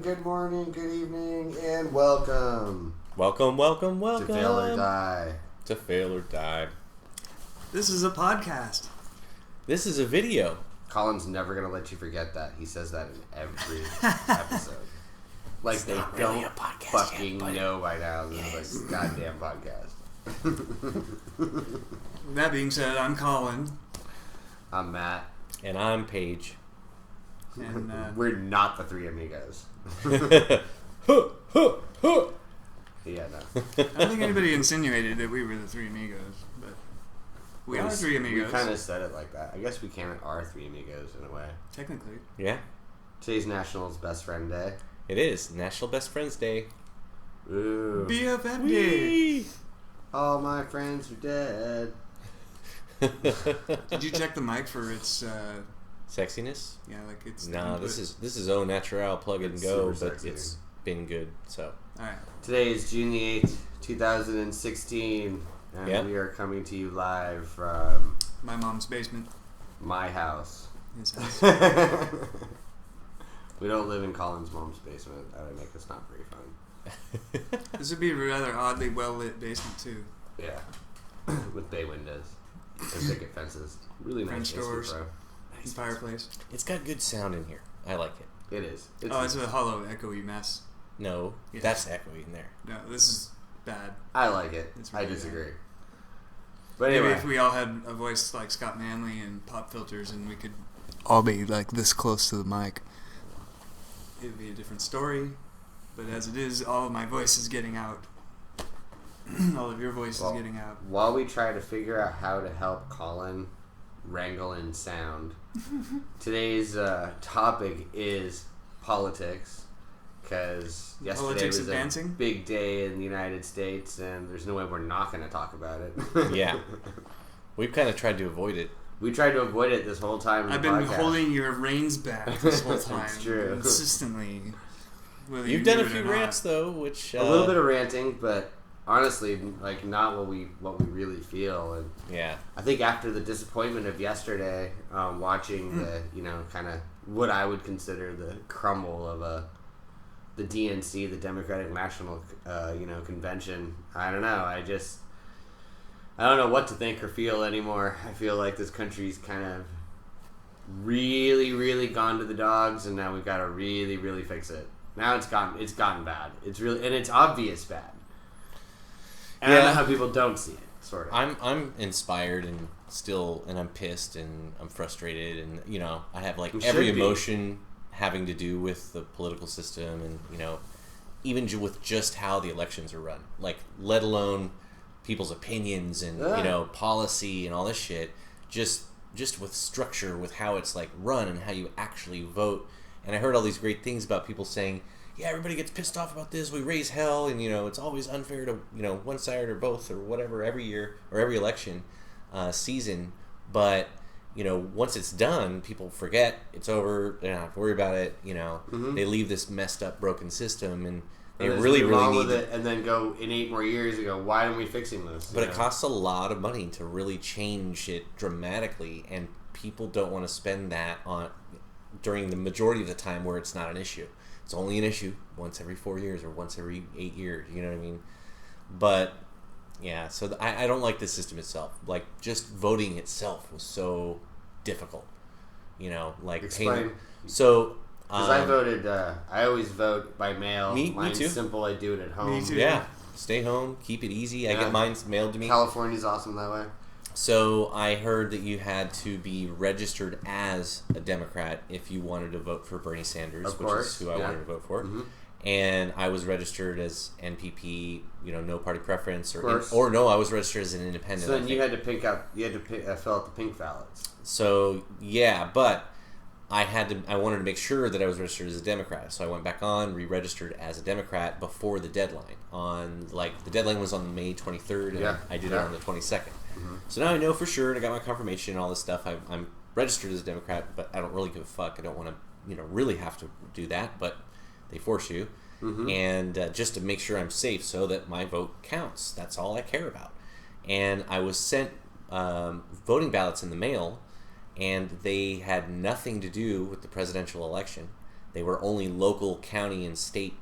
good morning, good evening, and welcome. Welcome. To Fail or Die. To Fail or Die. This is a podcast. This is a video. Colin's never going to let you forget that. He says that in every episode. Like, It's they not don't really a podcast fucking yet, know by now. This is like a goddamn podcast. That being said, I'm Colin. I'm Matt. And I'm Paige. And We're not the three amigos. Yeah, no. I don't think anybody insinuated that we were the three amigos, but we are three amigos. We kind of said it like that. I guess we kind of are three amigos in a way. Technically. Yeah. Today's National's Best Friend Day. It is National Best Friends Day. Ooh. BFF Day. All my friends are dead. Did you check the mic for its Sexiness? yeah, like it's No, this is au naturel, plug and It's go, super but sexy. it's been good. So alright. Today is June the 8th, 2016, and Yep. we are coming to you live from My mom's basement. my house. His house. We don't live in Colin's mom's basement. That would make this not very fun. This would be a rather oddly well lit basement too. Yeah. With bay windows and picket fences. Really nice French doors. bro. His fireplace. it's got good sound in here. I like it. It is. It's a hollow, echoey mess. No, Yeah. that's echoey in there. No, this is bad. I like it. It's I really disagree. But Maybe anyway. if we all had a voice like Scott Manley and pop filters and we could all be like this close to the mic, it would be a different story. But as it is, all of my voice is getting out. All of your voice is getting out. While we try to figure out how to help Colin wrangle in sound, today's topic is politics. Because yesterday Politics was of a dancing? big day in the United States, and there's no way we're not going to talk about it. Yeah. We've kind of tried to avoid it. We tried to avoid it this whole time. I've been holding your reins back this whole time. It's true. Consistently. Whether You've you done knew a it or few not. rants though, which a little bit of ranting, but honestly, like not what we really feel. And yeah. I think after the disappointment of yesterday, watching the kind of what I would consider the crumble of the DNC, the Democratic National Convention. I don't know. I don't know what to think or feel anymore. I feel like this country's kind of really, really gone to the dogs, and now we've got to really, really fix it. Now it's gotten bad. It's really, and it's obvious bad. And I don't know how people don't see it. Sort of. I'm inspired and I'm pissed and I'm frustrated and I have like You every should be. emotion having to do with the political system and even with just how the elections are run, like let alone people's opinions and policy and all this shit, just with structure, with how it's like run and how you actually vote. And I heard all these great things about people saying, yeah, everybody gets pissed off about this, we raise hell, and it's always unfair to one side or both or whatever every year or every election season. But once it's done, people forget it's over. They don't have to worry about it. They leave this messed up, broken system, and they really need with it, and then go in 8 more years and go, why aren't we fixing this? But it costs a lot of money to really change it dramatically, and people don't want to spend that on during the majority of the time where it's not an issue. It's only an issue once every 4 years or once every 8 years. You know what I mean? But yeah, so I don't like the system itself. Like just voting itself was so difficult. Like Explain. So because I voted, I always vote by mail. Me Mine's too. simple. I do it at home. Me too. Yeah, stay home, keep it easy. I Yeah. get mine mailed to me. California's awesome that way. So I heard that you had to be registered as a Democrat if you wanted to vote for Bernie Sanders, Of which course, is who I yeah. wanted to vote for. Mhm. And I was registered as NPP, no party preference, Of course. or no, I was registered as an independent. So I then you think. had to fill out the pink ballots. So yeah, but I wanted to make sure that I was registered as a Democrat. So I went back on, re-registered as a Democrat before the deadline. The deadline was on May 23rd, and Yeah. I did it Yeah. on the 22nd. Mm-hmm. So now I know for sure, and I got my confirmation and all this stuff. I'm registered as a Democrat, but I don't really give a fuck. I don't want to, really have to do that, but they force you. Mm-hmm. And just to make sure I'm safe so that my vote counts. That's all I care about. And I was sent voting ballots in the mail, and they had nothing to do with the presidential election. they were only local, county, and state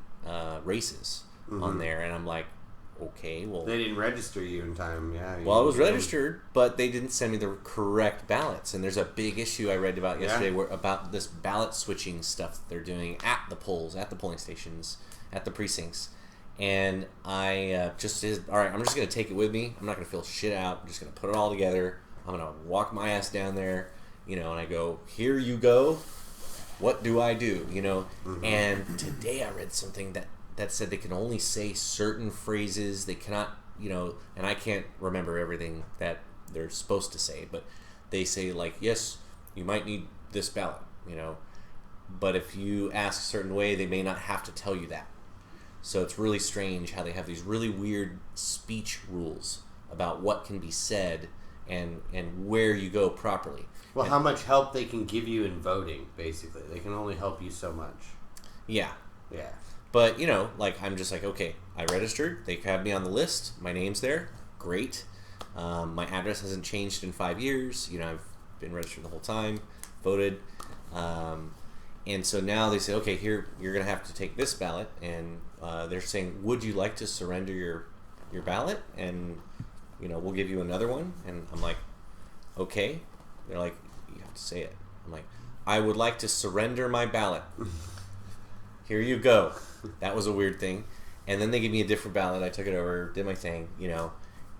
races on there, and I'm like, okay, well, they didn't register you in time. Yeah. Well, I was registered, but they didn't send me the correct ballots, and there's a big issue I read about yesterday about this ballot switching stuff that they're doing at the polls, at the polling stations, at the precincts, and I just said, all right, I'm just gonna take it with me. I'm not gonna fill shit out. I'm just gonna put it all together. I'm gonna walk my ass down there, and I go, here you go. What do I do? And today I read something that said they can only say certain phrases. They cannot, and I can't remember everything that they're supposed to say, but they say, like, yes, you might need this ballot, but if you ask a certain way, they may not have to tell you that. So it's really strange how they have these really weird speech rules about what can be said and where you go properly. Well, how much help they can give you in voting, basically. They can only help you so much. Yeah. Yeah. But, I'm just like, okay, I registered. They have me on the list. My name's there. Great. My address hasn't changed in 5 years. I've been registered the whole time, voted. And so now they say, okay, here, you're going to have to take this ballot. And they're saying, would you like to surrender your ballot? And, we'll give you another one. And I'm like, okay. They're like, you have to say it. I'm like, I would like to surrender my ballot. Here you go. That was a weird thing. And then they gave me a different ballot. I took it over, did my thing,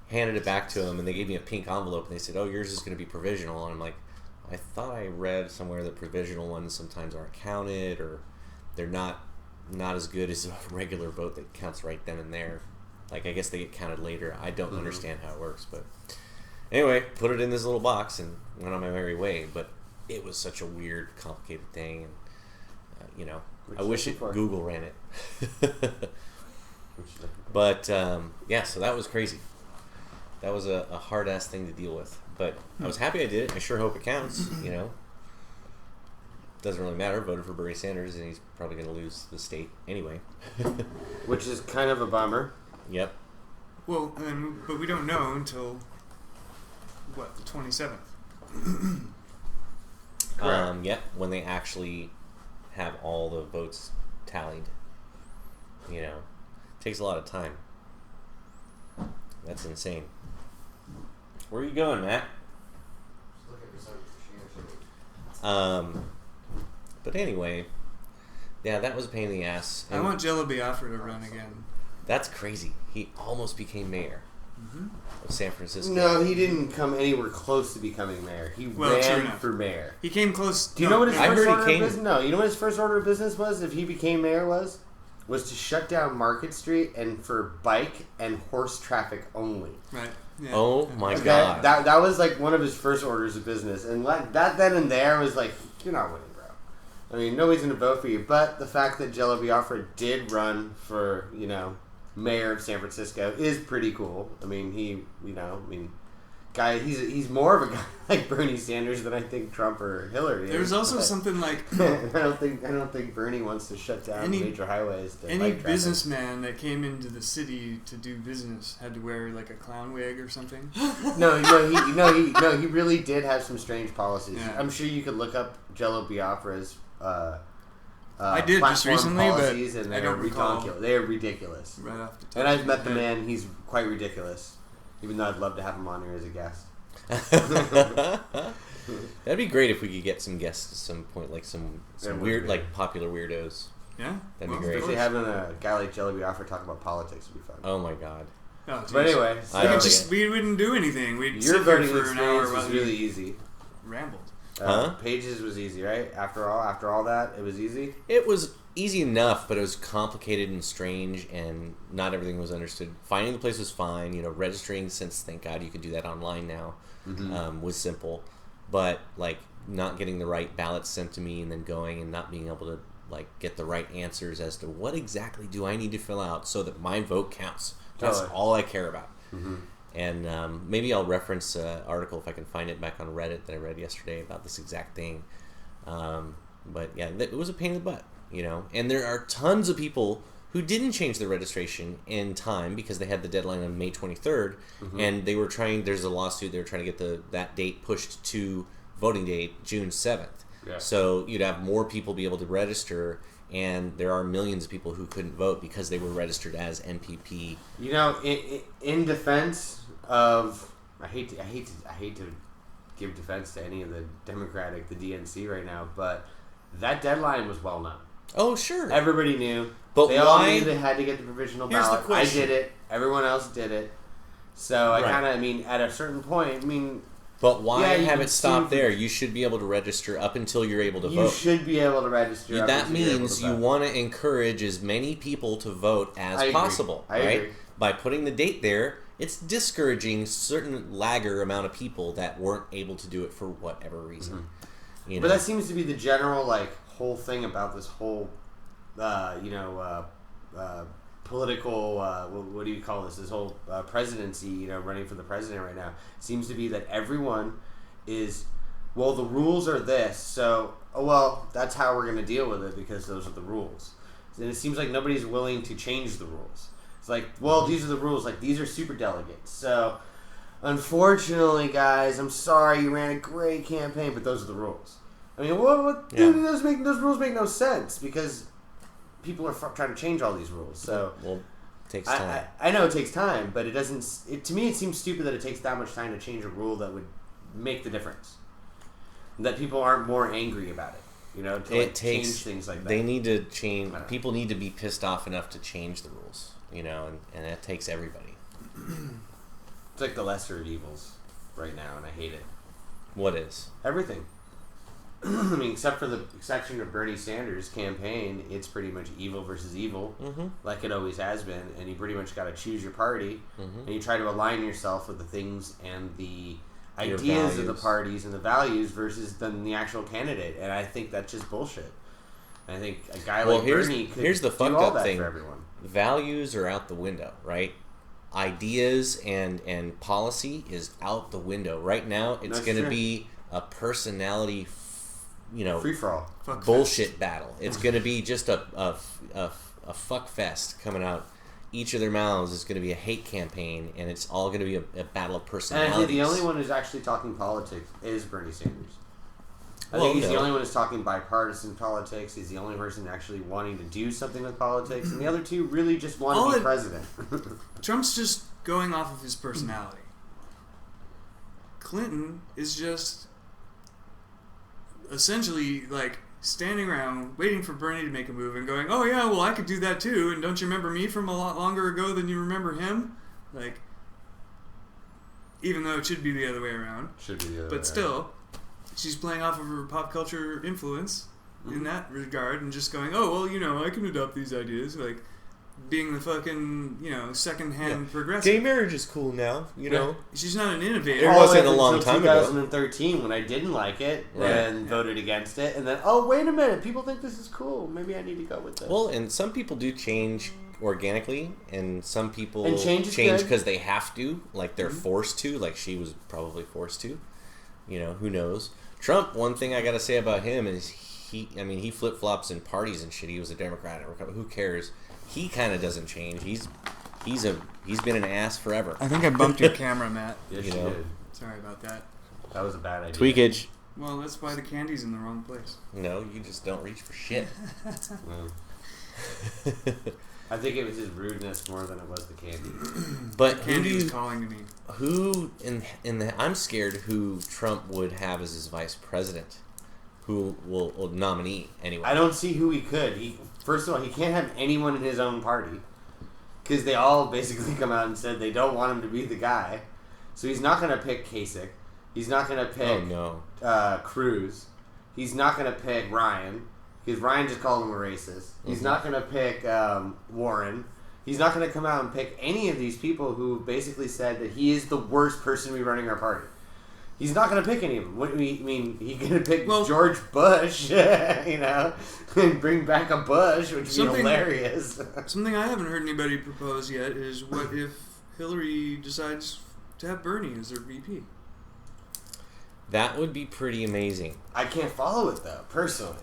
handed it back to them, and they gave me a pink envelope, and they said, oh, yours is going to be provisional. And I'm like, I thought I read somewhere that provisional ones sometimes aren't counted, or they're not as good as a regular vote that counts right then and there. Like, I guess they get counted later. I don't understand how it works, but anyway, put it in this little box and went on my merry way. But it was such a weird, complicated thing, and I wish Google ran it. But yeah, so that was crazy. That was a hard ass thing to deal with. But I was happy I did it. I sure hope it counts. Doesn't really matter. Voted for Bernie Sanders, and he's probably going to lose the state anyway. Which is kind of a bummer. Yep. Well, but we don't know until what, the 27th. Yep, when they actually have all the votes tallied. Takes a lot of time. That's insane. Where are you going, Matt? But anyway, yeah, that was a pain in the ass. I want Jello Biafra to run again. That's crazy. He almost became mayor of San Francisco. No, he didn't come anywhere close to becoming mayor. He ran for mayor. He came close. Do you know what his first order of business? No, you know what his first order of business was if he became mayor was to shut down Market Street and for bike and horse traffic only. Right. Yeah. Oh my God. That was like one of his first orders of business, and that then and there was like, you're not winning, bro. I mean, nobody's gonna vote for you. But the fact that Jello Biafra did run for mayor of San Francisco is pretty cool. I mean, guy, he's more of a guy like Bernie Sanders than I think Trump or Hillary. There's also something like I don't think Bernie wants to shut down major highways. Any businessman that came into the city to do business had to wear like a clown wig or something. He really did have some strange policies. Yeah. I'm sure you could look up Jello Biafra's. I did just recently, but and I don't recall. They are ridiculous. Right off the top. And I've met the man; he's quite ridiculous. Even though I'd love to have him on here as a guest. That'd be great if we could get some guests at some point, like some weird, like popular weirdos. Yeah, that'd be great. Especially having a guy like Jello Biafra talk about politics would be fun. Oh my God. Oh, but anyway, we wouldn't do anything. We'd your sit here voting for an hour experience was really easy. Rambled. Pages was easy, right? After all that, it was easy. It was easy enough, but it was complicated and strange, and not everything was understood. Finding the place was fine. Registering, since thank God you could do that online now, was simple. But like not getting the right ballots sent to me, and then going and not being able to like get the right answers as to what exactly do I need to fill out so that my vote counts. That's all I care about. And maybe I'll reference an article if I can find it back on Reddit that I read yesterday about this exact thing. But yeah, it was a pain in the butt, And there are tons of people who didn't change their registration in time because they had the deadline on May 23rd, and they were trying. There's a lawsuit. They were trying to get that date pushed to voting date June 7th. Yeah. So you'd have more people be able to register, and there are millions of people who couldn't vote because they were registered as NPP. You know, in defense of, I hate to give defense to any of the Democratic, the DNC right now, but that deadline was well known. Oh, sure. Everybody knew. But they all knew they had to get the provisional Here's the ballot. I question. did it. Everyone else did it. So I Right. kind of, I mean, at a certain point, I mean, But why yeah, you have can it stop see- there? You should be able to register up until you're able to you vote. should be able to register. up That until you're able means to you vote. want to encourage as many people to vote as I agree. possible, I right? agree. By putting the date there, it's discouraging certain lagger amount of people that weren't able to do it for whatever reason. Mm-hmm. You know? But that seems to be the general whole thing about this whole, political. What do you call this? This whole presidency. Running for the president right now seems to be that everyone is. Well, the rules are this, so that's how we're going to deal with it because those are the rules. And it seems like nobody's willing to change the rules. It's like, these are the rules. Like, these are super delegates. So, unfortunately, guys, I'm sorry you ran a great campaign, but those are the rules. I mean, those rules make no sense because people are trying to change all these rules. So, it takes time. I know it takes time, but it doesn't. To me, it seems stupid that it takes that much time to change a rule that would make the difference. That people aren't more angry about it. To change things like that. They need to change. People need to be pissed off enough to change the rules. And that takes everybody. It's like the lesser of evils right now, and I hate it. What is? Everything. I mean, except for the exception of Bernie Sanders' campaign, it's pretty much evil versus evil, like it always has been, and you pretty much got to choose your party, and you try to align yourself with the things and the ideas of the parties and the values versus the actual candidate, and I think that's just bullshit. I think a guy like Bernie could here's the do fucked all up that thing. for everyone. Values are out the window, right? Ideas and policy is out the window. Right now, it's going to be a personality, Free for all. bullshit battle. It's going to be just a fuck fest coming out. Each of their mouths is going to be a hate campaign, and it's all going to be a battle of personalities. And I think the only one who's actually talking politics is Bernie Sanders. I think he's the only one who's talking bipartisan politics. He's the only person actually wanting to do something with politics, and the other two really just want to be president. Trump's just going off of his personality. Clinton is just essentially standing around waiting for Bernie to make a move and going, oh yeah, well I could do that too, and don't you remember me from a lot longer ago than you remember him? Even though it should be the other way around. Should be the other way But still, she's playing off of her pop culture influence in that regard and just going, oh, well, I can adopt these ideas. Being the fucking, second-hand progressive. Gay marriage is cool now, She's not an innovator. It wasn't a long time ago. 2013 when I didn't like it Right. and voted against it, and then, wait a minute, people think this is cool. Maybe I need to go with this. Well, and some people do change organically, and some people And change is change good. because they have to, they're forced to, she was probably forced to. Who knows? Trump, one thing I gotta say about him is he flip-flops in parties and shit. He was a Democrat. Who cares? He kind of doesn't change. He's been an ass forever. I think I bumped your camera, Matt. yes, you you know. did. Sorry about that. That was a bad idea. Tweakage. Well, that's why the candy's in the wrong place. No, you just don't reach for shit. Well, I think it was his rudeness more than it was the candy. But Candy was calling to me. who I'm scared who Trump would have as his vice president, who will nominee anyway. I don't see who he could. First of all, he can't have anyone in his own party because they all basically come out and said they don't want him to be the guy. So he's not going to pick Kasich. He's not going to pick Cruz. He's not going to pick Ryan because Ryan just called him a racist. He's not going to pick Warren. He's not going to come out and pick any of these people who basically said that he is the worst person to be running our party. He's not going to pick any of them. What do you mean? He's going to pick George Bush, and bring back a Bush, which would be hilarious. Something I haven't heard anybody propose yet is what if Hillary decides to have Bernie as their VP? That would be pretty amazing. I can't follow it though, personally.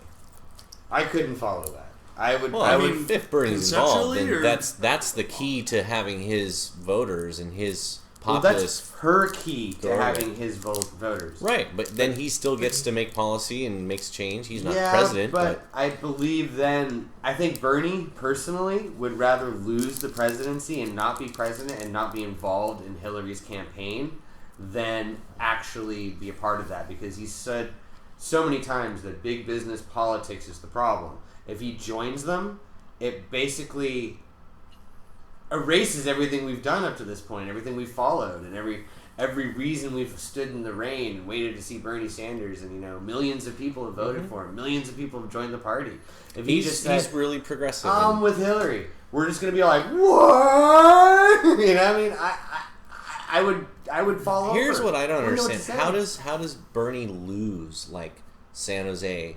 I couldn't follow that. I would. If Bernie's involved, conceptually, then that's the key to having his voters and his populist. That's her key to having his voters. Right, but then he still gets to make policy and makes change. He's not yeah, president. But I believe I think Bernie, personally, would rather lose the presidency and not be president and not be involved in Hillary's campaign than actually be a part of that, because he said so many times that big business politics is the problem. If he joins them, it basically erases everything we've done up to this point, everything we've followed, and every reason we've stood in the rain and waited to see Bernie Sanders, and millions of people have voted for him, millions of people have joined the party. If he just said, he's really progressive. I'm with Hillary, we're just gonna be like, what? I would fall over. Here's what I don't understand: how does Bernie lose like San Jose,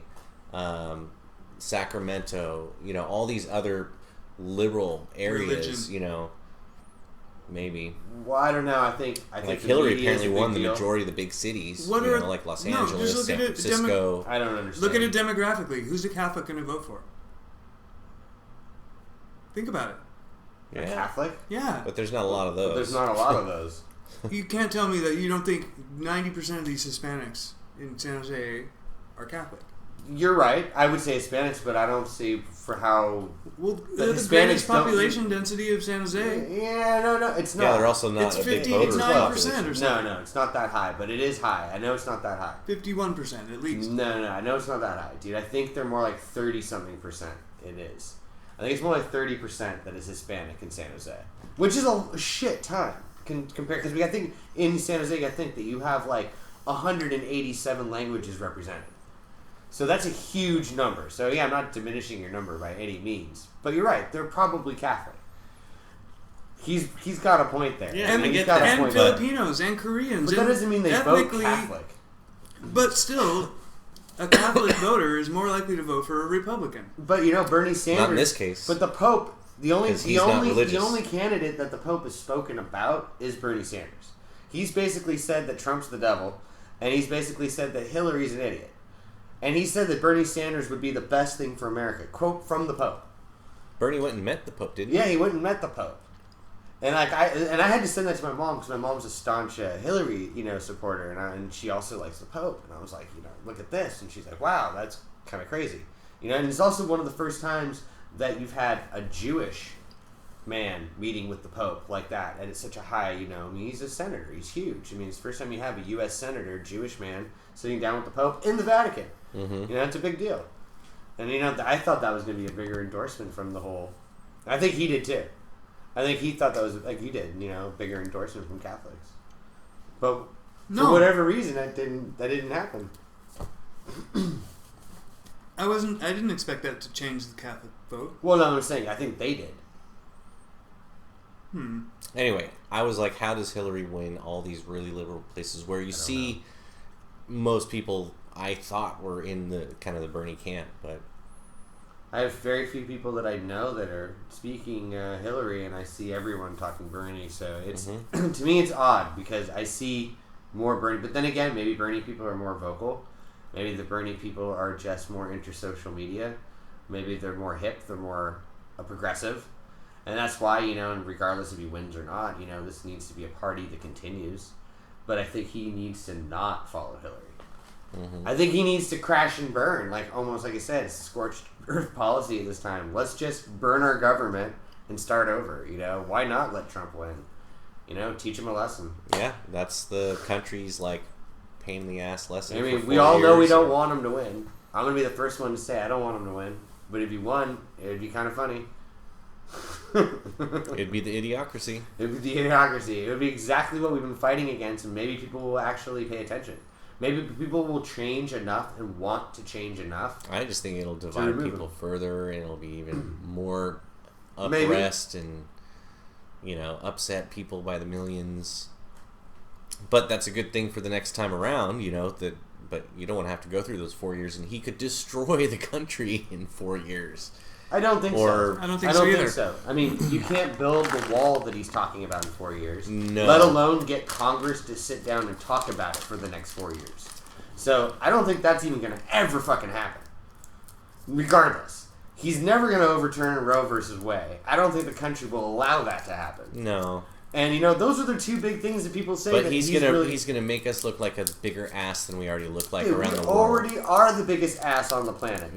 Sacramento, all these other liberal areas, Religion. Maybe. Well, I don't know. I think like Hillary apparently won the majority of the big cities. Like Los Angeles, San Francisco. I don't understand. Look at it demographically. Who's a Catholic going to vote for? Think about it. Yeah. A Catholic? Yeah. But there's not a lot of those. There's not a lot of those. You can't tell me that you don't think 90% of these Hispanics in San Jose are Catholic. You're right. I would say Hispanics, but I don't see for how. Well, the greatest population density of San Jose. Yeah, no, it's not. Yeah, they're also not it's a big voter. It's 9% or something. No, it's not that high, but it is high. I know it's not that high. 51% at least. No, I know it's not that high, dude. I think they're more like 30-something%. It is. I think it's more like 30% that is Hispanic in San Jose, which is a shit ton compared. Because I think in San Jose, I think that you have like 187 languages represented. So that's a huge number. So yeah, I'm not diminishing your number by any means. But you're right, they're probably Catholic. He's got a point there. Yeah, and Filipinos and Koreans. But that doesn't mean they vote Catholic. But still, a Catholic voter is more likely to vote for a Republican. But Bernie Sanders. Not in this case. But the Pope, the only candidate that the Pope has spoken about is Bernie Sanders. He's basically said that Trump's the devil, and he's basically said that Hillary's an idiot. And he said that Bernie Sanders would be the best thing for America. Quote from the Pope. Bernie went and met the Pope, didn't he? Yeah, he went and met the Pope. And I had to send that to my mom because my mom's a staunch Hillary, supporter, and she also likes the Pope. And I was like, look at this, and she's like, wow, that's kind of crazy, And it's also one of the first times that you've had a Jewish man meeting with the Pope like that, and it's such a high, he's a senator, he's huge. It's the first time you have a U.S. senator, Jewish man, sitting down with the Pope in the Vatican. Mm-hmm. It's a big deal. And, I thought that was going to be a bigger endorsement from the whole... I think he did, too. I think he thought that was, like you did, bigger endorsement from Catholics. But for whatever reason, that didn't happen. I didn't expect that to change the Catholic vote. Well, no, I'm saying, I think they did. Anyway, I was like, how does Hillary win all these really liberal places where you see most people I thought were in the kind of the Bernie camp, but I have very few people that I know that are speaking Hillary, and I see everyone talking Bernie. So it's to me it's odd because I see more Bernie, but then again, maybe Bernie people are more vocal. Maybe the Bernie people are just more into social media. Maybe they're more hip. They're more progressive. And that's why, and regardless if he wins or not, this needs to be a party that continues. But I think he needs to not follow Hillary. Mm-hmm. I think he needs to crash and burn, almost like I said, it's scorched earth policy at this time. Let's just burn our government and start over, Why not let Trump win? Teach him a lesson. Yeah, that's the country's, pain in the ass lesson. We all know we don't want him to win. I'm going to be the first one to say I don't want him to win. But if he won, it would be kind of funny. It'd be the idiocracy. It would be the idiocracy. It would be exactly what we've been fighting against, and maybe people will actually pay attention. Maybe people will change enough and want to change enough. I just think it'll divide people further, and it'll be even more uppressed and, upset people by the millions. But that's a good thing for the next time around, but you don't want to have to go through those 4 years, and he could destroy the country in 4 years. I don't think so. I don't think so either. You can't build the wall that he's talking about in 4 years. No. Let alone get Congress to sit down and talk about it for the next 4 years. So I don't think that's even going to ever fucking happen. Regardless. He's never going to overturn Roe versus Wade. I don't think the country will allow that to happen. No. And those are the two big things that people say. But that he's gonna make us look like a bigger ass than we already look like around the world. We already are the biggest ass on the planet.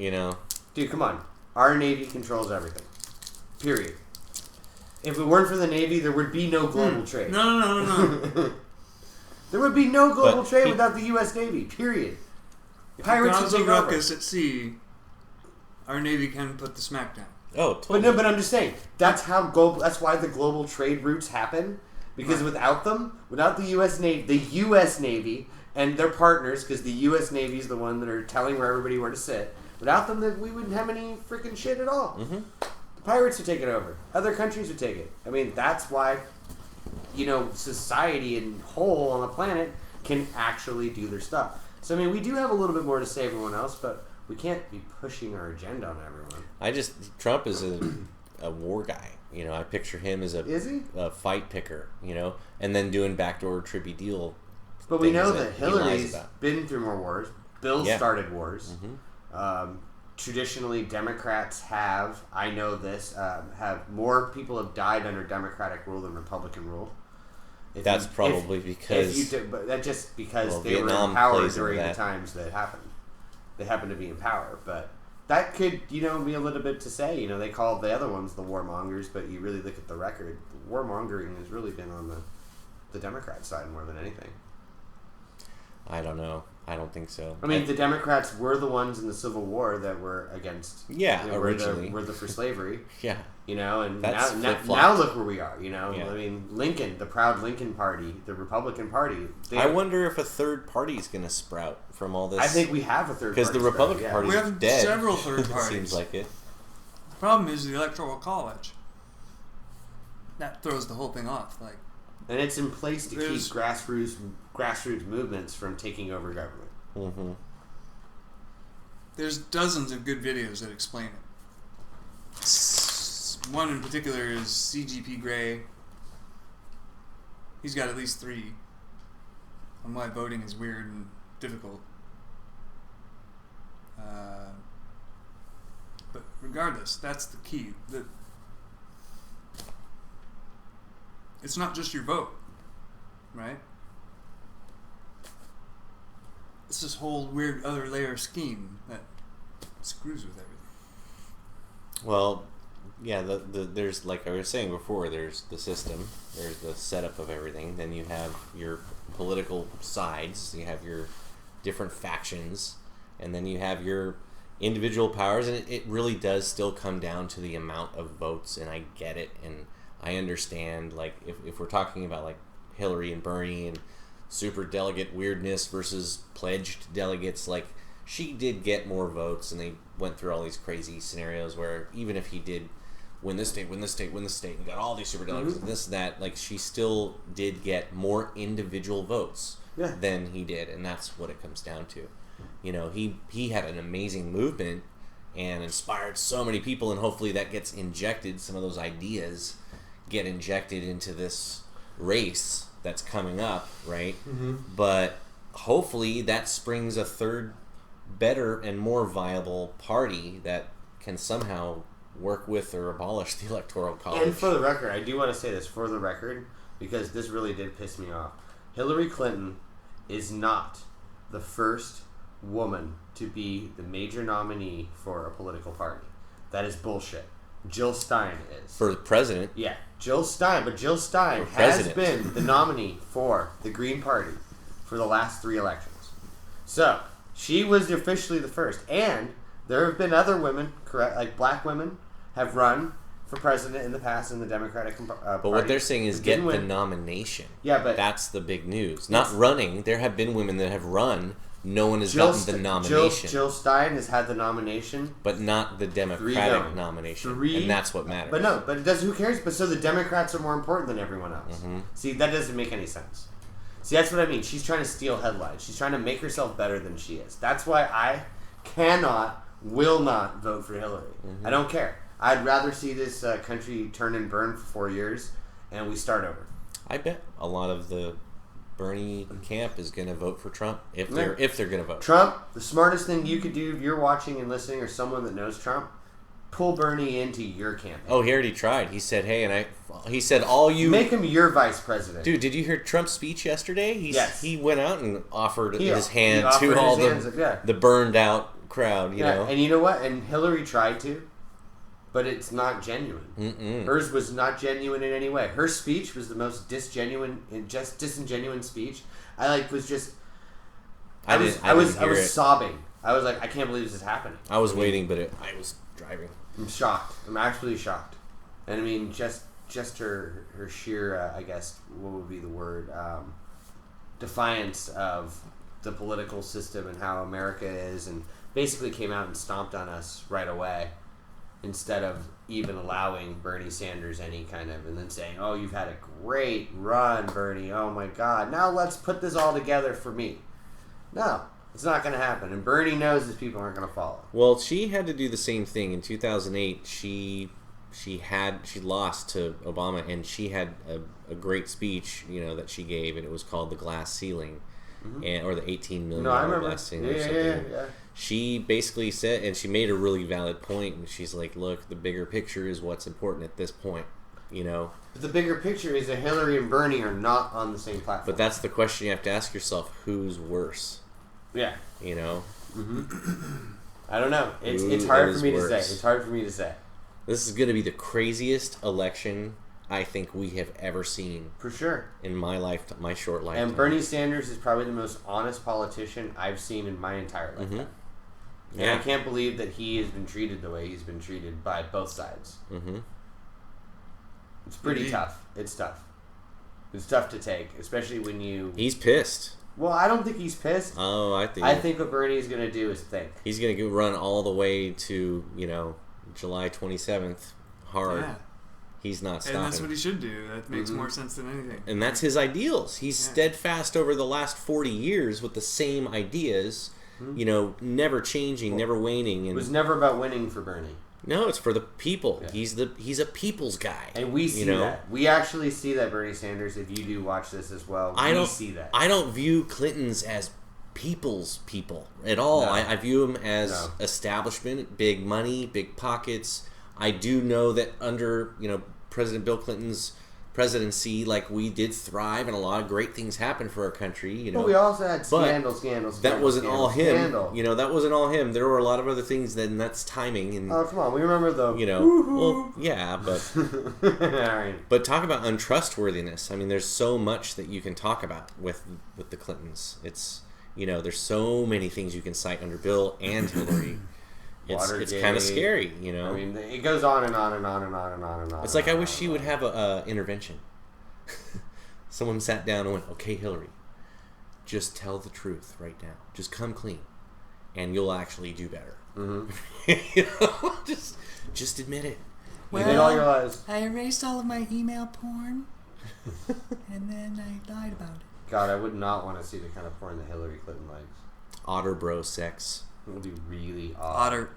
Dude, come on. Our Navy controls everything. Period. If it weren't for the Navy, there would be no global trade. No. There would be no global trade without the U.S. Navy. Period. Pirates would take over. ruckus at sea, our Navy can put the smack down. Oh, totally. But I'm just saying that's why the global trade routes happen, because without the U.S. Navy and their partners, because the U.S. Navy is the one that are telling everybody where to sit. Without them, we wouldn't have any freaking shit at all. Mm-hmm. The pirates would take it over. Other countries would take it. I mean, that's why society in whole on the planet can actually do their stuff. So I mean, we do have a little bit more to say everyone else, but we can't be pushing our agenda on everyone. Trump is a war guy. I picture him as a fight picker, and then doing backdoor trippy deal. But we know that Hillary's been through more wars. Bill started wars. Mm-hmm. Traditionally, Democrats have, I know this, have more people have died under Democratic rule than Republican rule. That's probably because... but that's just because they were in power during the times that happened. They happened to be in power, but that could, be a little bit to say. They called the other ones the warmongers, but you really look at the record, the warmongering has really been on the Democrat side more than anything. I don't know. I don't think so. I mean, the Democrats were the ones in the Civil War that were against... Yeah, originally. Were for slavery. Yeah. And now look where we are, Yeah. I mean, Lincoln, the proud Lincoln Party, the Republican Party. I wonder if a third party is going to sprout from all this. I think we have a third party. Because the Republican Party is dead. We have several third parties. Seems like it. The problem is the Electoral College. That throws the whole thing off. And it's in place to keep grassroots movements from taking over government. Mm-hmm. There's dozens of good videos that explain it. One in particular is CGP Grey. He's got at least 3 on why voting is weird and difficult. But regardless, that's the key. It's not just your vote, right? It's this whole weird other layer scheme that screws with everything. Well, yeah, there's, like I was saying before, there's the system, there's the setup of everything, then you have your political sides, you have your different factions, and then you have your individual powers, and it really does still come down to the amount of votes, and I get it, and I understand, if we're talking about, Hillary and Bernie and super delegate weirdness versus pledged delegates, she did get more votes, and they went through all these crazy scenarios where even if he did win this state, and got all these super delegates, and this and that, she still did get more individual votes than he did, and that's what it comes down to. He had an amazing movement and inspired so many people, and hopefully that gets injected, some of those ideas get injected into this race that's coming up, right? Mm-hmm. But hopefully that springs a third better and more viable party that can somehow work with or abolish the Electoral College. And for the record, I do want to say this for the record, because this really did piss me off. Hillary Clinton is not the first woman to be the major nominee for a political party. That is bullshit. Jill Stein is. For president? Yeah, Jill Stein. But Jill Stein has been the nominee for the Green Party for the last 3 elections. So, she was officially the first. And there have been other women, black women, have run for president in the past in the Democratic Party. But what they're saying is get the nomination. Yeah, but... That's the big news. Not running. There have been women that have run. No one has gotten the nomination. Jill Stein has had the nomination. But not the Democratic nomination. And that's what matters. But it does. Who cares? But so the Democrats are more important than everyone else. Mm-hmm. See, that doesn't make any sense. See, that's what I mean. She's trying to steal headlines. She's trying to make herself better than she is. That's why I will not vote for Hillary. Mm-hmm. I don't care. I'd rather see this country turn and burn for 4 years, and we start over. I bet a lot of the Bernie camp is going to vote for Trump if they're going to vote. Trump, the smartest thing you could do if you're watching and listening or someone that knows Trump, pull Bernie into your campaign. Oh, he already tried. He said, "Hey," he said, "All you make him your vice president." Dude, did you hear Trump's speech yesterday? Yes. He went out and offered his he hand offered to all his hands, the burned out crowd. You know, and you know what? And Hillary tried to, but it's not genuine. Mm-mm. Hers was not genuine in any way. Her speech was the most disingenuine speech. I was sobbing. I was like, I can't believe this is happening. I was waiting, but I was driving. I'm shocked. I'm absolutely shocked. And I mean, just her sheer, I guess, what would be the word, defiance of the political system and how America is, and basically came out and stomped on us right away, instead of even allowing Bernie Sanders any kind of, and then saying, "Oh, you've had a great run, Bernie. Oh my God. Now let's put this all together for me." No. It's not going to happen, and Bernie knows his people aren't going to follow. Well, she had to do the same thing in 2008. She lost to Obama, and she had a great speech, that she gave, and it was called the glass ceiling, or the $18 million glass ceiling, or something. Yeah. She basically said, and she made a really valid point, and she's like, "Look, the bigger picture is what's important at this point." But the bigger picture is that Hillary and Bernie are not on the same platform. But that's the question you have to ask yourself: who's worse? Yeah. I don't know. It's hard for me to say. It's hard for me to say. This is going to be the craziest election I think we have ever seen. For sure. In my short lifetime. And Bernie Sanders is probably the most honest politician I've seen in my entire lifetime. Mm-hmm. And I can't believe that he has been treated the way he's been treated by both sides. Mm-hmm. It's pretty tough. It's tough. It's tough to take, especially when you... He's pissed. Well, I don't think he's pissed. Oh, I think what Bernie's going to do is think. He's going to run all the way to, July 27th hard. Yeah. He's not stopping. And that's what he should do. That makes more sense than anything. And that's his ideals. He's steadfast over the last 40 years with the same ideas, never changing, never waning. And it was never about winning for Bernie. No, it's for the people. Yeah. He's a people's guy. And we see that. We actually see that, Bernie Sanders, if you do watch this as well. We see that. I don't view Clintons as people's people at all. No. I view them as establishment, big money, big pockets. I do know that under, President Bill Clinton's presidency, we did thrive and a lot of great things happened for our country, But we also had scandals. That wasn't all him. That wasn't all him. There were a lot of other things, that's timing. And, oh, come on. We remember the... Well, yeah, but... All right. But talk about untrustworthiness. I mean, there's so much that you can talk about with the Clintons. It's, there's so many things you can cite under Bill and Hillary. It's kind of scary, I mean, it goes on and on and on and on and on and on. It's like I wish she would have a intervention. Someone sat down and went, "Okay, Hillary, just tell the truth right now. Just come clean, and you'll actually do better." Mm-hmm. Just admit it. Well, you did all your lies. I erased all of my email porn, and then I lied about it. God, I would not want to see the kind of porn that Hillary Clinton likes. Otter bro sex. It would be really odd.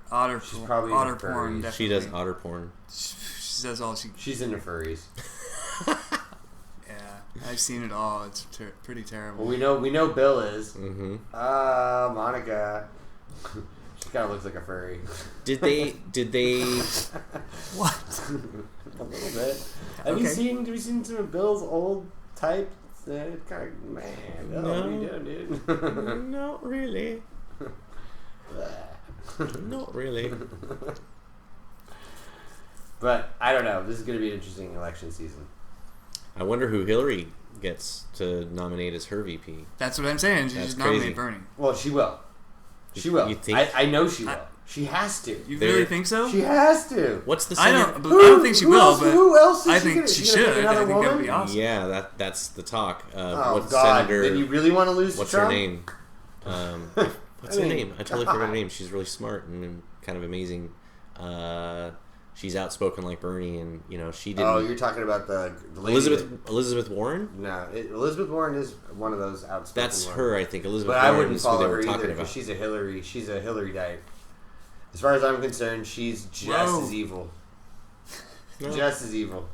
She's probably otter porn. She does otter porn. She does all she... She's into furries. Yeah, I've seen it all. It's pretty terrible. Well, we know Bill is. Mm-hmm. Monica. She kind of looks like a furry. Did they? What? A little bit. Have you seen some of Bill's old types? Kind of, man, Bill, what are you doing, dude? Not really. Not really. But I don't know. This is going to be an interesting election season. I wonder who Hillary gets to nominate as her VP. That's what I'm saying. She just nominate Bernie. Well, she will. She will. You think? I know she will. She has to. You really think so? She has to. What's the second? second? I don't think she will. But who else? I think she should. I think that would be awesome. Yeah, that's the talk. Oh God! Then you really want to lose to Trump? What's her name? What's her name? I totally forgot her name. She's really smart and kind of amazing. She's outspoken like Bernie, and she didn't. Oh, you're talking about the lady Elizabeth Warren? No, Elizabeth Warren is one of those outspoken. That's her, I think. Elizabeth but Warren I wouldn't is follow who they her were either because she's a Hillary-dite. As far as I'm concerned, she's just as evil. No. Just as evil.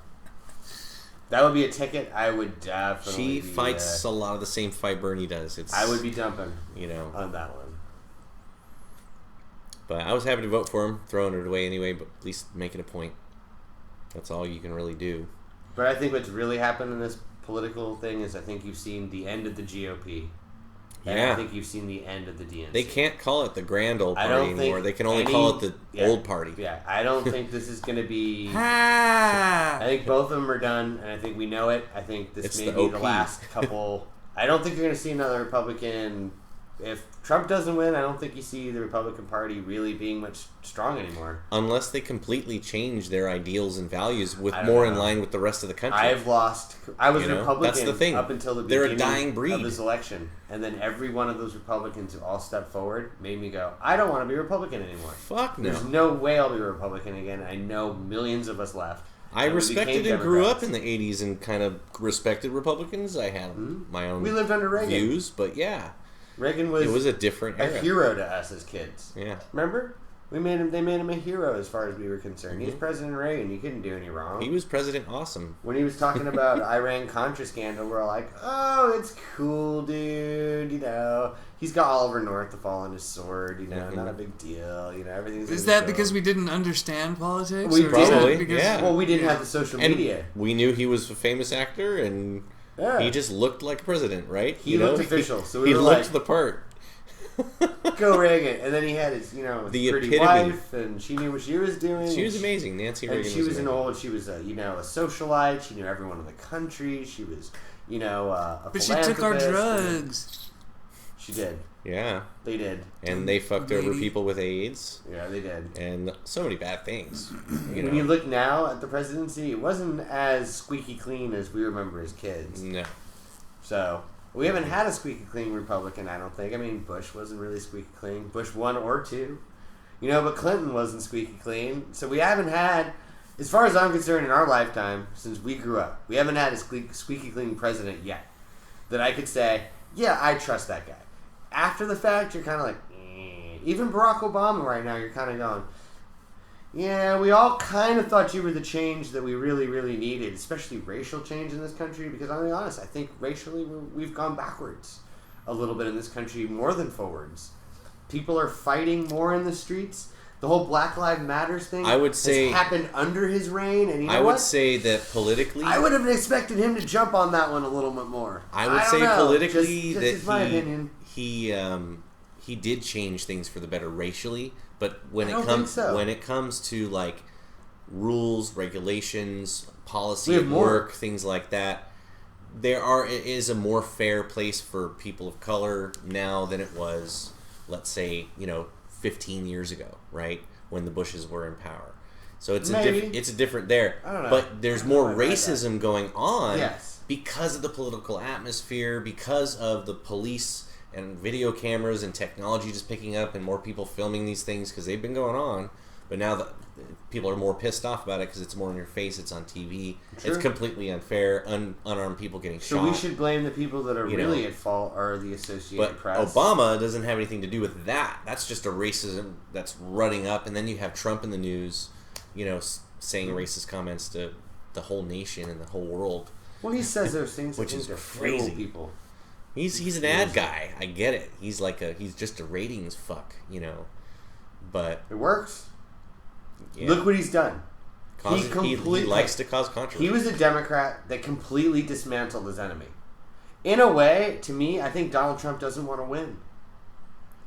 That would be a ticket I would definitely. She fights a lot of the same fight Bernie does. I would be dumping, on that one. But I was happy to vote for him, throwing it away anyway, but at least making a point. That's all you can really do. But I think what's really happened in this political thing is I think you've seen the end of the GOP. And I think you've seen the end of the DNC. They can't call it the grand old party anymore. They can only call it the old party. Yeah, I don't think this is going to be... I think both of them are done, and I think we know it. I think this may be the last couple... I don't think you're going to see another Republican... If Trump doesn't win, I don't think you see the Republican Party really being much strong anymore. Unless they completely change their ideals and values with more in line with the rest of the country. I was Republican That's the thing. up until the They're beginning a dying breed. of this election. And then every one of those Republicans who all stepped forward made me go, I don't want to be Republican anymore. Fuck no. There's no way I'll be a Republican again. I know millions of us left. I respected and grew up in the 80s and kind of respected Republicans. I had my own We lived under Reagan. views, but yeah. Reagan was a different era. A hero to us as kids. Yeah. Remember? They made him a hero as far as we were concerned. He was President Reagan. You couldn't do any wrong. He was President Awesome. When he was talking about Iran-Contra scandal, we're all like, oh, it's cool, dude. You know, he's got Oliver North to fall on his sword. You know, not a big deal. You know, everything's... Is that because we didn't understand politics? We probably, yeah. Well, we didn't have the social media. We knew he was a famous actor, and he just looked like a president, right? He looked official, so he looked the part. Go Reagan, and then he had his, the pretty epitome. wife, and she knew what she was doing. She was amazing, Nancy Reagan. And she was a socialite. She knew everyone in the country. She was, a But she took our drugs. She did. Yeah, they did. And they fucked over people with AIDS. Yeah, they did. And so many bad things. When you look now at the presidency, it wasn't as squeaky clean as we remember as kids. No. So. We haven't had a squeaky clean Republican, I don't think. I mean, Bush wasn't really squeaky clean. Bush 1 or 2. But Clinton wasn't squeaky clean. So we haven't had, as far as I'm concerned, in our lifetime, since we grew up, we haven't had a squeaky clean president yet that I could say, yeah, I trust that guy. After the fact, you're kind of like, eh. Even Barack Obama right now, you're kind of going, yeah, we all kind of thought you were the change that we really, really needed, especially racial change in this country, because I'll be honest, I think racially we've gone backwards a little bit in this country more than forwards. People are fighting more in the streets. The whole Black Lives Matters thing has happened under his reign, and I would say that politically... I would have expected him to jump on that one a little bit more. I would say politically just my opinion. He did change things for the better racially. But when it comes to like rules, regulations, policy at work, things like that, it is a more fair place for people of color now than it was, let's say, 15 years ago, right? When the Bushes were in power. So it's a different there. I don't know. But there's more racism going on because of the political atmosphere, because of the police and video cameras and technology just picking up and more people filming these things because they've been going on. But now that people are more pissed off about it because it's more in your face, it's on TV. Sure. It's completely unfair, unarmed people getting shot. So we should blame the people that are really at fault are the Associated Press. But Obama doesn't have anything to do with that. That's just a racism that's running up. And then you have Trump in the news, saying racist comments to the whole nation and the whole world. Well, he says those things which is crazy. People. He's an ad guy. I get it. He's just a ratings fuck, But it works. Yeah. Look what he's done. He likes to cause controversy. He was a Democrat that completely dismantled his enemy. In a way, to me, I think Donald Trump doesn't want to win.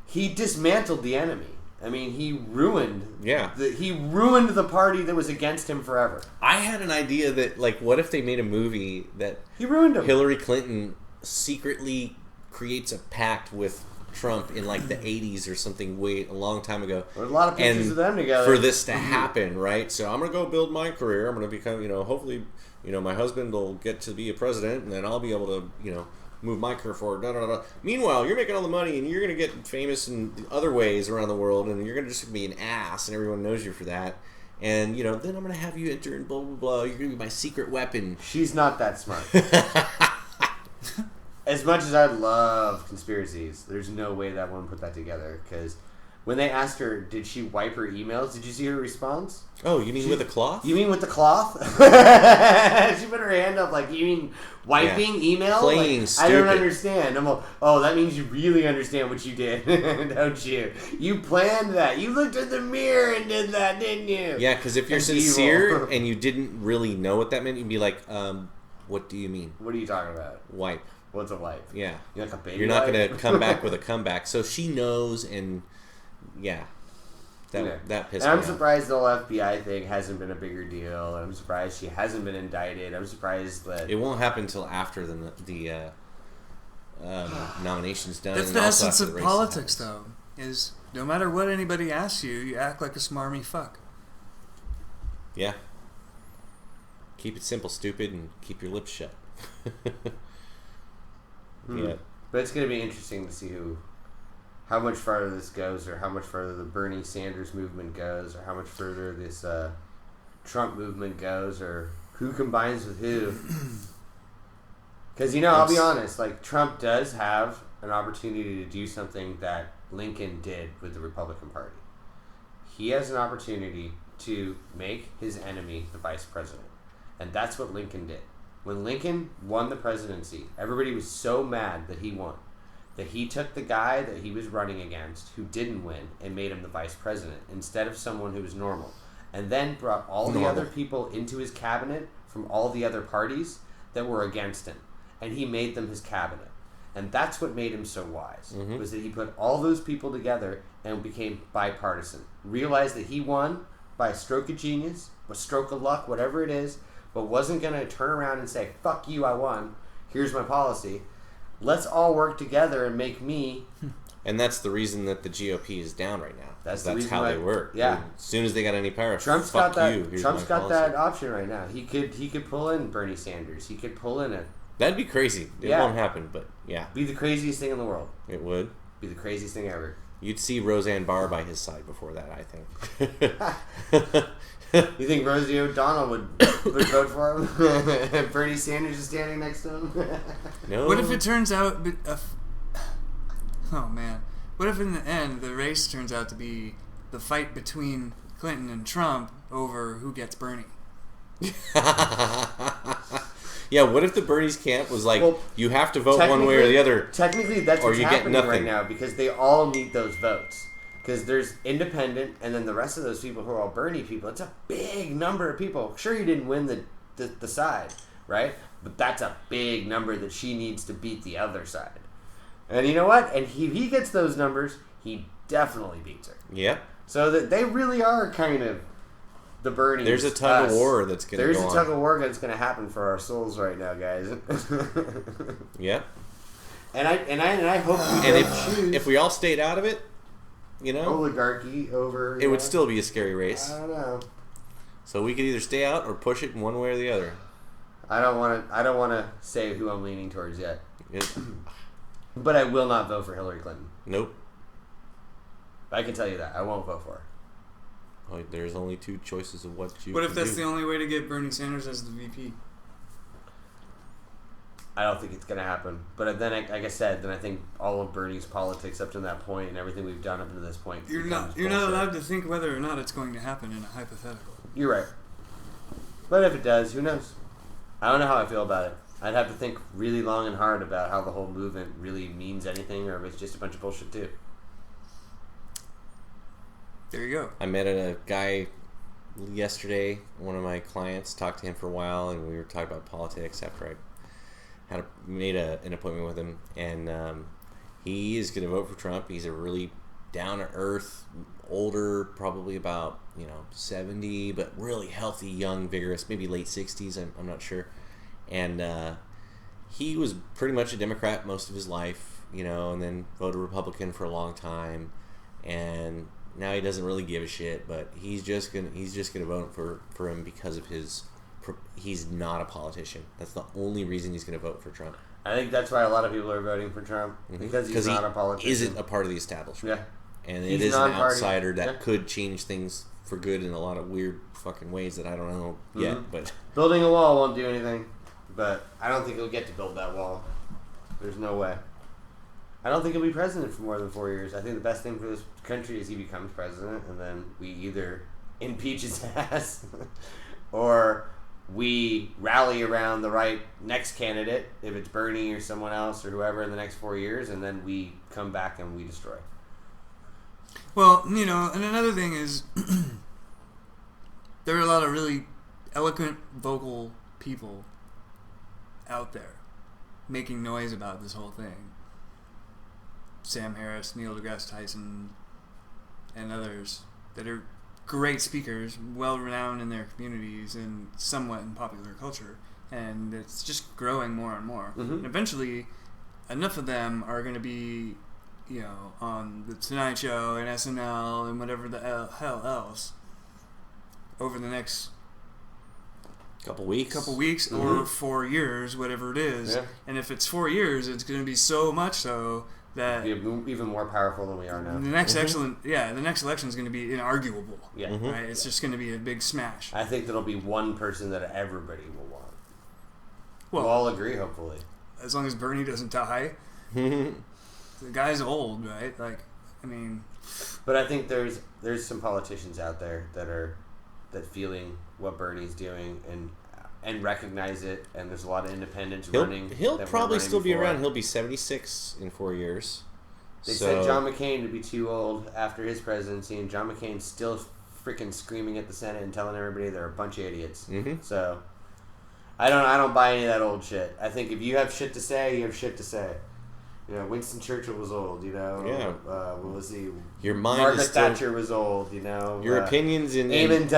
He dismantled the enemy. I mean, he ruined the party that was against him forever. I had an idea that, what if they made a movie that he ruined him. Hillary Clinton secretly creates a pact with Trump in the 80s or something a long time ago. There's a lot of pictures of them together. For this to happen, right? So I'm going to go build my career. I'm going to become, hopefully, my husband will get to be a president and then I'll be able to, move my career forward. Da, da, da. Meanwhile, you're making all the money and you're going to get famous in other ways around the world and you're going to just be an ass and everyone knows you for that. And, then I'm going to have you enter and blah, blah, blah. You're going to be my secret weapon. She's not that smart. As much as I love conspiracies, there's no way that one put that together because when they asked her, did she wipe her emails? Did you see her response? Oh, you mean with a cloth? You mean with the cloth? She put her hand up like, you mean wiping email? Playing like, stupid. I don't understand. I'm like, oh, that means you really understand what you did, don't you? You planned that. You looked at the mirror and did that, didn't you? Yeah, because if you're That's sincere evil. and you didn't really know what that meant, you'd be like, what do you mean? What are you talking about? Wipe. What's a wipe? Yeah. You're like a baby You're not wipe? going to come back with a comeback. So she knows, and yeah. That pissed and me I'm surprised the whole FBI thing hasn't been a bigger deal. I'm surprised she hasn't been indicted. I'm surprised that... It won't happen until after the nomination's done. That's and the also essence after of the race politics, happens. though. Is no matter what anybody asks you, you act like a smarmy fuck. Yeah. Keep it simple, stupid, and keep your lips shut. Yeah. But it's going to be interesting to see how much farther this goes, or how much further the Bernie Sanders movement goes, or how much further this Trump movement goes, or who combines with who. Because, I'll be honest, like, Trump does have an opportunity to do something that Lincoln did with the Republican Party. He has an opportunity to make his enemy the vice president. And that's what Lincoln did. When Lincoln won the presidency, everybody was so mad that he won, that he took the guy that he was running against, who didn't win, and made him the vice president, instead of someone who was normal. And then brought all the other people into his cabinet from all the other parties that were against him. And he made them his cabinet. And that's what made him so wise, was that he put all those people together and became bipartisan. Realized that he won by a stroke of genius, a stroke of luck, whatever it is, but wasn't going to turn around and say, fuck you, I won. Here's my policy. Let's all work together and make me... And that's the reason that the GOP is down right now. That's how they work. Yeah. As soon as they got any power, Trump's fuck got that. you. Here's Trump's my got policy. that option right now. He could pull in Bernie Sanders. He could pull in That'd be crazy. It won't happen, but yeah. Be the craziest thing in the world. It would. Be the craziest thing ever. You'd see Roseanne Barr by his side before that, I think. You think Rosie O'Donnell would vote for him? Bernie Sanders is standing next to him? No. What if it turns out... oh, man. What if in the end the race turns out to be the fight between Clinton and Trump over who gets Bernie? Yeah, what if the Bernie's camp was like, Well, you have to vote one way or the other? Technically, that's or what's you get happening nothing. right now, because they all need those votes. Because there's independent, and then the rest of those people who are all Bernie people. It's a big number of people. Sure, you didn't win the side, right? But that's a big number that she needs to beat the other side. And you know what? And he gets those numbers, he definitely beats her. Yep. So that they really are kind of the Bernies. There's a tug-o-war that's going to go on. There's a tug-of-war that's going to happen for our souls right now, guys. Yep. And I hope we And don't choose if we all stayed out of it, oligarchy over... it would still be a scary race. I don't know. So we could either stay out or push it in one way or the other. I don't want to say who I'm leaning towards yet. It, But I will not vote for Hillary Clinton. nope. I can tell you that. I won't vote for her. Oh, there's only two choices of what you What if can that's do. the only way to get Bernie Sanders as the VP? I don't think it's going to happen. But then, like I said, then I think all of Bernie's politics up to that point and everything we've done up to this point... You're not allowed to think whether or not it's going to happen in a hypothetical. You're right. But if it does, who knows? I don't know how I feel about it. I'd have to think really long and hard about how the whole movement really means anything, or if it's just a bunch of bullshit too. There you go. I met a guy yesterday, one of my clients, talked to him for a while, and we were talking about politics after I made an appointment with him, and he is going to vote for Trump. He's a really down-to-earth, older, probably about 70, but really healthy, young, vigorous, maybe late 60s, I'm not sure. And he was pretty much a Democrat most of his life, and then voted Republican for a long time, and now he doesn't really give a shit. But he's just gonna vote for him because of he's not a politician. That's the only reason he's gonna vote for Trump. I think that's why a lot of people are voting for Trump, because he's not a politician. He isn't a part of the establishment. Yeah, and he's it is an non-party. outsider that could change things for good in a lot of weird fucking ways that I don't know yet. But building a wall won't do anything. But I don't think he'll get to build that wall. There's no way. I don't think he'll be president for more than 4 years. I think the best thing for this country is he becomes president, and then we either impeach his ass or we rally around the right next candidate, if it's Bernie or someone else or whoever, in the next 4 years, and then we come back and we destroy. Well, and another thing is there are a lot of really eloquent, vocal people out there making noise about this whole thing. Sam Harris, Neil deGrasse Tyson, and others that are great speakers, well-renowned in their communities and somewhat in popular culture. And it's just growing more and more. Mm-hmm. And eventually, enough of them are going to be, on The Tonight Show and SNL and whatever the hell else over the next couple weeks mm-hmm. or 4 years, whatever it is. Yeah. And if it's 4 years, it's going to be so much so that be even more powerful than we are now. the next mm-hmm. the next election is going to be inarguable. Yeah, mm-hmm. Right. It's just going to be a big smash. I think there'll be one person that everybody will want. Well, We'll all agree, hopefully. as long as Bernie doesn't die. The guy's old, right? But I think there's some politicians out there that feeling what Bernie's doing and recognize it, and there's a lot of independents running. He'll probably still be before. around. He'll be 76 in 4 years. They said John McCain would be too old after his presidency, and John McCain's still freaking screaming at the Senate and telling everybody they're a bunch of idiots. Mm-hmm. So I don't buy any of that old shit. I think if you have shit to say, you have shit to say. Winston Churchill was old. Yeah. What was he? Your mind Margaret is still, Thatcher was old. Your opinions in Eamon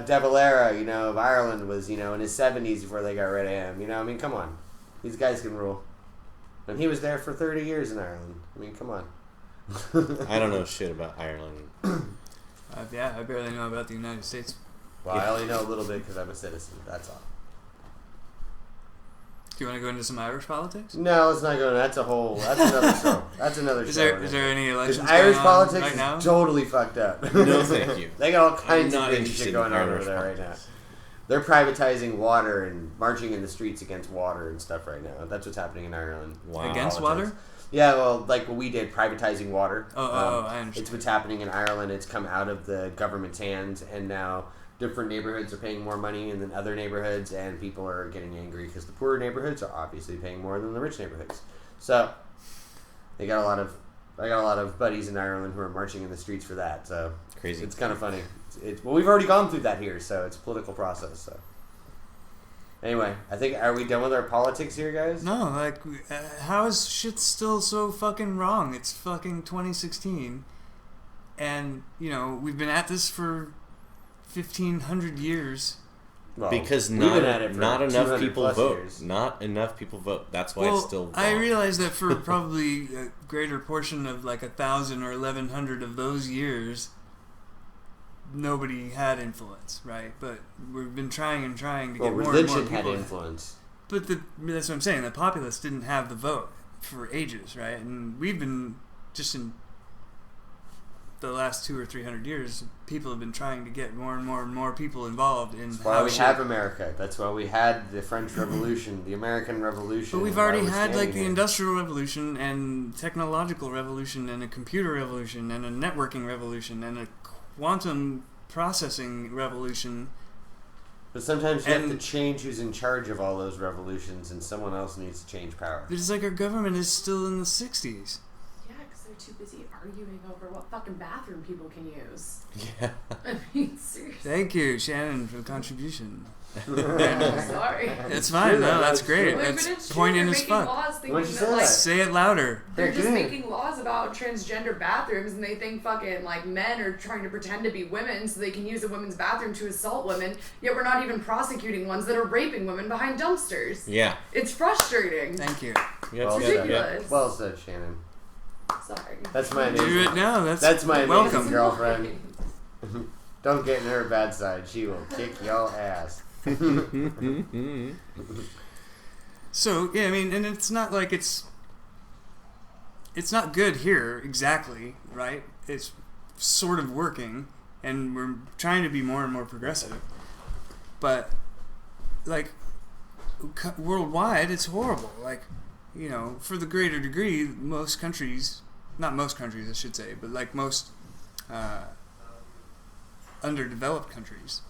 de Valera, of Ireland was in his 70s before they got rid of him. Come on, these guys can rule. And he was there for 30 years in Ireland. Come on. I don't know shit about Ireland. I barely know about the United States. Well, I only know a little bit because I'm a citizen. That's all. Do you want to go into some Irish politics? No, let's not go. That's another show. That's another show. Is there any elections Irish going on politics right now? is totally fucked up. No, thank you. They got all kinds I'm of not crazy interested shit going in on over Irish there politics. right now. They're privatizing water and marching in the streets against water and stuff right now. That's what's happening in Ireland. Wow. Against Politics. water? Yeah, well, like what we did, privatizing water. I understand. It's what's happening in Ireland. It's come out of the government's hands, and now different neighborhoods are paying more money than other neighborhoods, and people are getting angry because the poorer neighborhoods are obviously paying more than the rich neighborhoods. So I got a lot of buddies in Ireland who are marching in the streets for that. So Crazy. It's kind of funny. Well, we've already gone through that here, so it's a political process. So anyway, are we done with our politics here, guys? No, how is shit still so fucking wrong? It's fucking 2016, and we've been at this for 1,500 years. Well, because we've been at not it for not enough 200 people plus vote. years. Not enough people vote. That's why it's still wrong. I realize that for probably a greater portion of 1,000 or 1,100 of those years, nobody had influence, right? But we've been trying to get more and more religion people. had influence. But that's what I'm saying. The populace didn't have the vote for ages, right? And we've been just in the last 200 or 300 years, people have been trying to get more and more and more people involved in. That's why we have America. That's why we had the French Revolution, the American Revolution. But we've already had the here. Industrial Revolution and technological revolution and a computer revolution and a networking revolution and a quantum processing revolution. But sometimes you have to change who's in charge of all those revolutions, and someone else needs to change power. It's like our government is still in the 60s. Yeah, because they're too busy arguing over what fucking bathroom people can use. Yeah. I mean, seriously. Thank you, Shannon, for the contribution. I'm sorry. It's fine. No, that's great. Like, That's but it's poignant true. as They're fuck. making laws thinking Why'd you say that, like, that? Say it louder. they're just Good. making laws about transgender bathrooms, and they think fucking men are trying to pretend to be women so they can use a women's bathroom to assault women. Yet we're not even prosecuting ones that are raping women behind dumpsters. Yeah. It's frustrating. Thank you. Well It's said. ridiculous. Well said, Shannon. Sorry. That's my Do amazing. it now. That's my amazing welcome. girlfriend. Don't get in her bad side. She will kick your ass. So yeah, I mean, and it's not like it's not good here exactly, right? It's sort of working, and we're trying to be more and more progressive, but worldwide, it's horrible. you know, for the greater degree, most countries, not most countries, I should say, but like most underdeveloped countries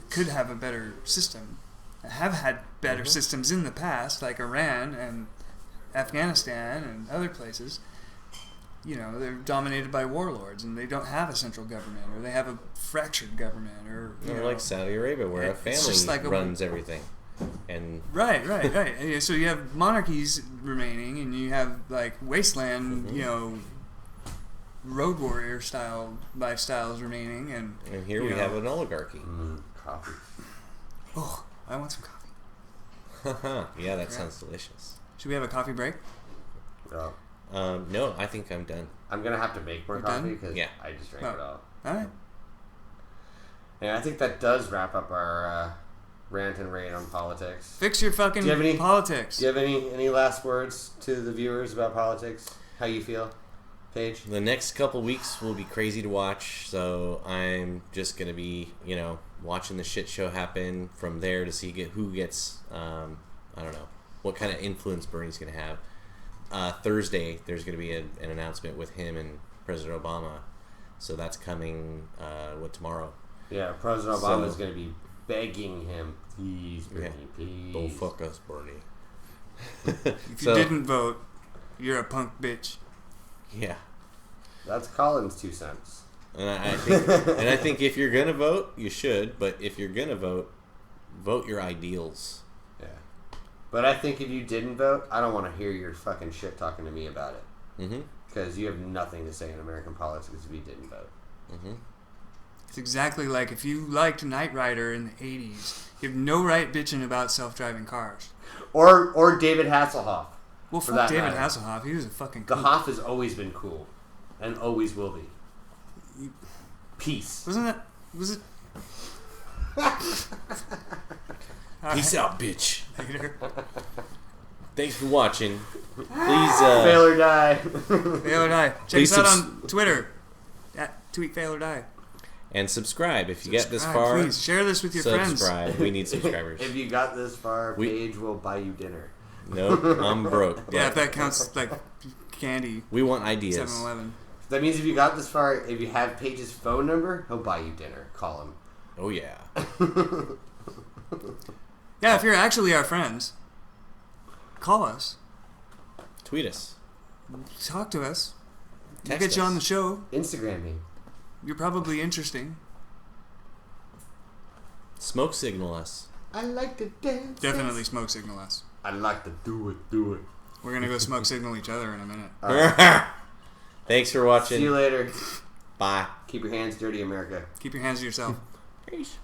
could have a better system, have had better systems in the past, like Iran and Afghanistan and other places. You know, they're dominated by warlords, and they don't have a central government, or they have a fractured government, or like Saudi Arabia, where a family like runs everything. And right. And so you have monarchies remaining, and you have like wasteland, you know, road warrior style lifestyles remaining, and here we have an oligarchy. Coffee. Oh, I want some coffee. Yeah, that sounds delicious. Should we have a coffee break? Oh. No, I think I'm done. I'm gonna have to make more coffee because I just drank it all. All right. And I think that does wrap up our rant and rave on politics. Fix your fucking politics. Do you have any last words to the viewers about politics? How you feel, Paige? The next couple weeks will be crazy to watch, so I'm just gonna be, you know, watching the shit show happen from there to see who gets, I don't know, what kind of influence Bernie's gonna have. Thursday, there's going to be an announcement with him and President Obama. So that's coming, tomorrow? Yeah, President Obama is going to be begging him, please, Bernie, please. Don't fuck us, Bernie. If you didn't vote, you're a punk bitch. Yeah. That's Colin's 2 cents. And I think if you're going to vote, you should. But if you're going to vote your ideals. But I think if you didn't vote, I don't want to hear your fucking shit talking to me about it. Because you have nothing to say in American politics if you didn't vote. It's exactly like if you liked Knight Rider in the 80s, you have no right bitching about self-driving cars. Or David Hasselhoff. Well, fuck David Hasselhoff. He was a fucking cool. The Hoff has always been cool. And always will be. Peace. Wasn't that... Was it... Peace out, bitch. Later. Thanks for watching. Please, fail or die. Fail or die. Check us out on Twitter at tweet fail or die. And subscribe if you get this far. Please share this with your friends. Subscribe. We need subscribers. If you got this far, Paige will buy you dinner. Nope, I'm broke. Yeah, if that counts like candy. We want ideas. 7-Eleven. That means if you got this far, if you have Paige's phone number, he'll buy you dinner. Call him. Oh yeah. Yeah, if you're actually our friends, call us. Tweet us. Talk to us. We'll Text get you us. on the show. Instagram me. You're probably interesting. Smoke signal us. I like to dance. Definitely smoke signal us. I like to do it. We're going to go smoke signal each other in a minute. Thanks for watching. See you later. Bye. Keep your hands dirty, America. Keep your hands to yourself. Peace.